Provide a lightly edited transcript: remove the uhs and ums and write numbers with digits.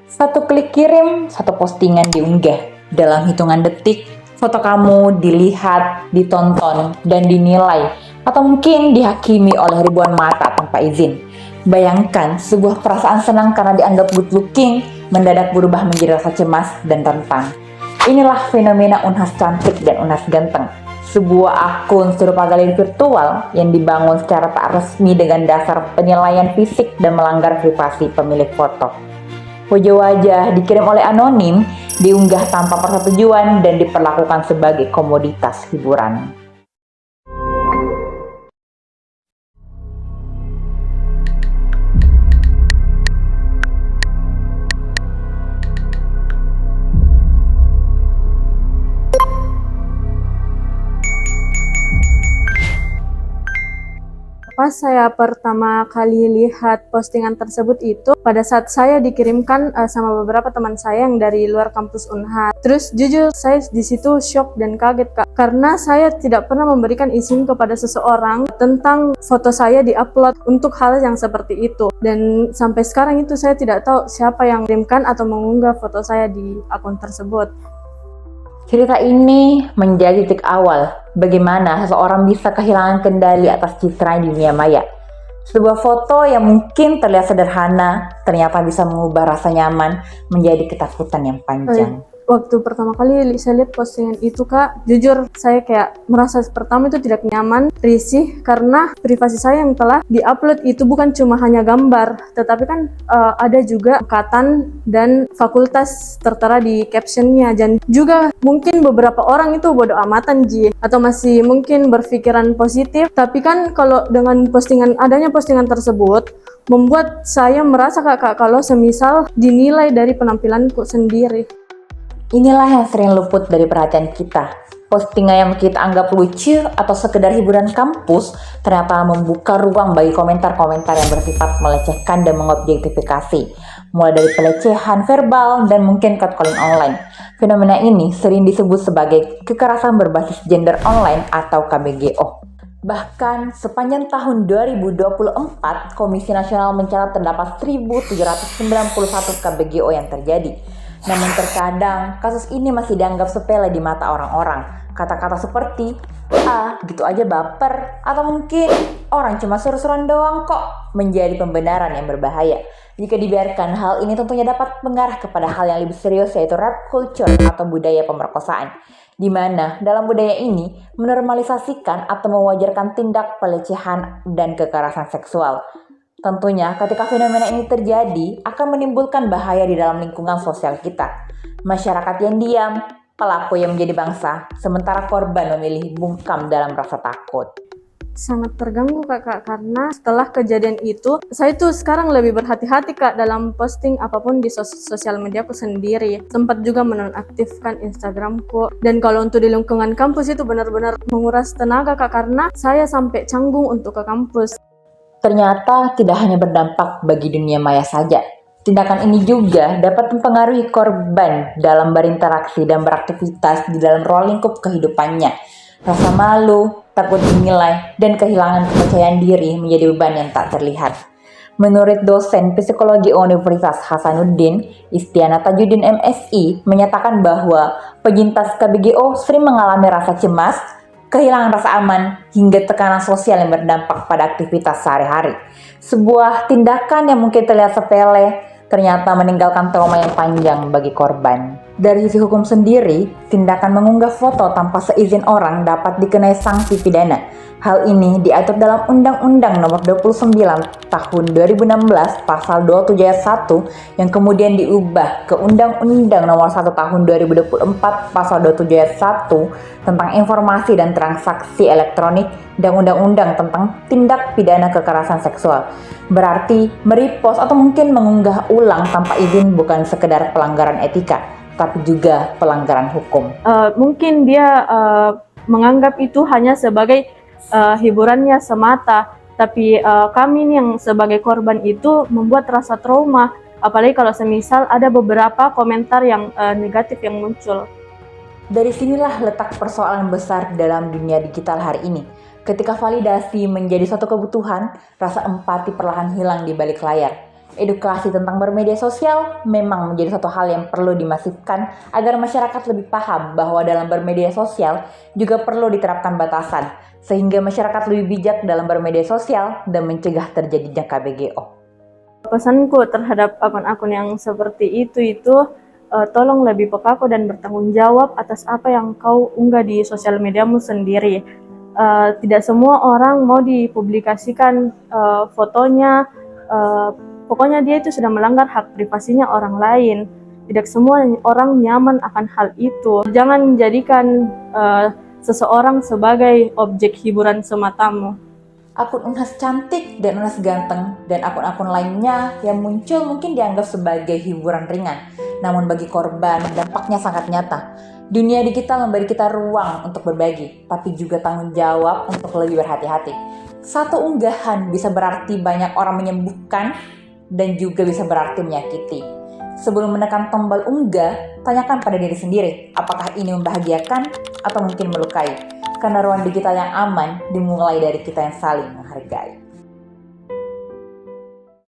Satu klik kirim, satu postingan diunggah. Dalam hitungan detik, foto kamu dilihat, ditonton, dan dinilai, atau mungkin dihakimi oleh ribuan mata tanpa izin. Bayangkan sebuah perasaan senang karena dianggap good looking, mendadak berubah menjadi rasa cemas dan rentan. Inilah fenomena unhas cantik dan unhas ganteng. Sebuah akun serupa galeri virtual yang dibangun secara tak resmi dengan dasar penilaian fisik dan melanggar privasi pemilik foto. Wajah-wajah dikirim oleh anonim, diunggah tanpa persetujuan dan diperlakukan sebagai komoditas hiburan. Pas saya pertama kali lihat postingan tersebut itu pada saat saya dikirimkan sama beberapa teman saya yang dari luar kampus Unhas. Terus jujur saya di situ shock dan kaget Kak, karena saya tidak pernah memberikan izin kepada seseorang tentang foto saya diupload untuk hal yang seperti itu. Dan sampai sekarang itu saya tidak tahu siapa yang kirimkan atau mengunggah foto saya di akun tersebut. Cerita ini menjadi titik awal bagaimana seseorang bisa kehilangan kendali atas citra di dunia maya. Sebuah foto yang mungkin terlihat sederhana, ternyata bisa mengubah rasa nyaman menjadi ketakutan yang panjang. Waktu pertama kali saya lihat postingan itu Kak, jujur saya kayak merasa pertama itu tidak nyaman, risih karena privasi saya yang telah diupload itu bukan cuma hanya gambar, tetapi kan ada juga angkatan dan fakultas tertera di captionnya, dan juga mungkin beberapa orang itu bodo amatan atau masih mungkin berpikiran positif, tapi kan kalau dengan adanya postingan tersebut membuat saya merasa Kak kalau semisal dinilai dari penampilanku sendiri. Inilah yang sering luput dari perhatian kita. Postingan yang kita anggap lucu atau sekedar hiburan kampus ternyata membuka ruang bagi komentar-komentar yang bersifat melecehkan dan mengobjektifikasi, mulai dari pelecehan verbal dan mungkin catcalling online. Fenomena ini sering disebut sebagai kekerasan berbasis gender online atau KBGO. Bahkan sepanjang tahun 2024, Komisi Nasional mencatat terdapat 1.791 KBGO yang terjadi. Namun terkadang kasus ini masih dianggap sepele di mata orang-orang. Kata-kata seperti, gitu aja baper, atau mungkin orang cuma seru-seruan doang kok, menjadi pembenaran yang berbahaya. Jika dibiarkan, hal ini tentunya dapat mengarah kepada hal yang lebih serius, yaitu rape culture atau budaya pemerkosaan. Di mana dalam budaya ini menormalisasikan atau mewajarkan tindak pelecehan dan kekerasan seksual. Tentunya ketika fenomena ini terjadi akan menimbulkan bahaya di dalam lingkungan sosial kita. Masyarakat yang diam, pelaku yang menjadi bangsa, sementara korban memilih bungkam dalam rasa takut. Sangat terganggu Kak, karena setelah kejadian itu saya tuh sekarang lebih berhati-hati Kak dalam posting apapun di sosial mediaku sendiri. Sempat juga menonaktifkan Instagramku, dan kalau untuk di lingkungan kampus itu benar-benar menguras tenaga Kak, karena saya sampai canggung untuk ke kampus. Ternyata tidak hanya berdampak bagi dunia maya saja. Tindakan ini juga dapat mempengaruhi korban dalam berinteraksi dan beraktivitas di dalam ruang lingkup kehidupannya. Rasa malu, takut dinilai, dan kehilangan kepercayaan diri menjadi beban yang tak terlihat. Menurut dosen psikologi Universitas Hasanuddin, Istiana Tajudin MSI, menyatakan bahwa penyintas KBGO sering mengalami rasa cemas, kehilangan rasa aman, hingga tekanan sosial yang berdampak pada aktivitas sehari-hari. Sebuah tindakan yang mungkin terlihat sepele, ternyata meninggalkan trauma yang panjang bagi korban. Dari sisi hukum sendiri, tindakan mengunggah foto tanpa seizin orang dapat dikenai sanksi pidana. Hal ini diatur dalam Undang-Undang Nomor 29 Tahun 2016 Pasal 27 ayat 1 yang kemudian diubah ke Undang-Undang Nomor 1 Tahun 2024 Pasal 27 ayat 1 tentang informasi dan transaksi elektronik dan Undang-Undang tentang tindak pidana kekerasan seksual. Berarti merepost atau mungkin mengunggah ulang tanpa izin bukan sekedar pelanggaran etika, tapi juga pelanggaran hukum. Mungkin dia menganggap itu hanya sebagai hiburannya semata, tapi kami yang sebagai korban itu membuat rasa trauma, apalagi kalau semisal ada beberapa komentar yang negatif yang muncul. Dari sinilah letak persoalan besar dalam dunia digital hari ini. Ketika validasi menjadi suatu kebutuhan, rasa empati perlahan hilang di balik layar. Edukasi tentang bermedia sosial memang menjadi satu hal yang perlu dimasifkan agar masyarakat lebih paham bahwa dalam bermedia sosial juga perlu diterapkan batasan, sehingga masyarakat lebih bijak dalam bermedia sosial dan mencegah terjadinya KBGO. Pesanku terhadap akun-akun yang seperti itu tolong lebih peka dan bertanggung jawab atas apa yang kau unggah di sosial mediamu sendiri. Tidak semua orang mau dipublikasikan fotonya, pokoknya dia itu sudah melanggar hak privasinya orang lain. Tidak semua orang nyaman akan hal itu. Jangan jadikan seseorang sebagai objek hiburan sematamu. Akun Unhas cantik dan Unhas ganteng dan akun-akun lainnya yang muncul mungkin dianggap sebagai hiburan ringan. Namun bagi korban, dampaknya sangat nyata. Dunia digital memberi kita ruang untuk berbagi, tapi juga tanggung jawab untuk lebih berhati-hati. Satu unggahan bisa berarti banyak orang menyembuhkan dan juga bisa berarti menyakiti. Sebelum menekan tombol unggah, tanyakan pada diri sendiri, apakah ini membahagiakan atau mungkin melukai. Karena ruang digital yang aman dimulai dari kita yang saling menghargai.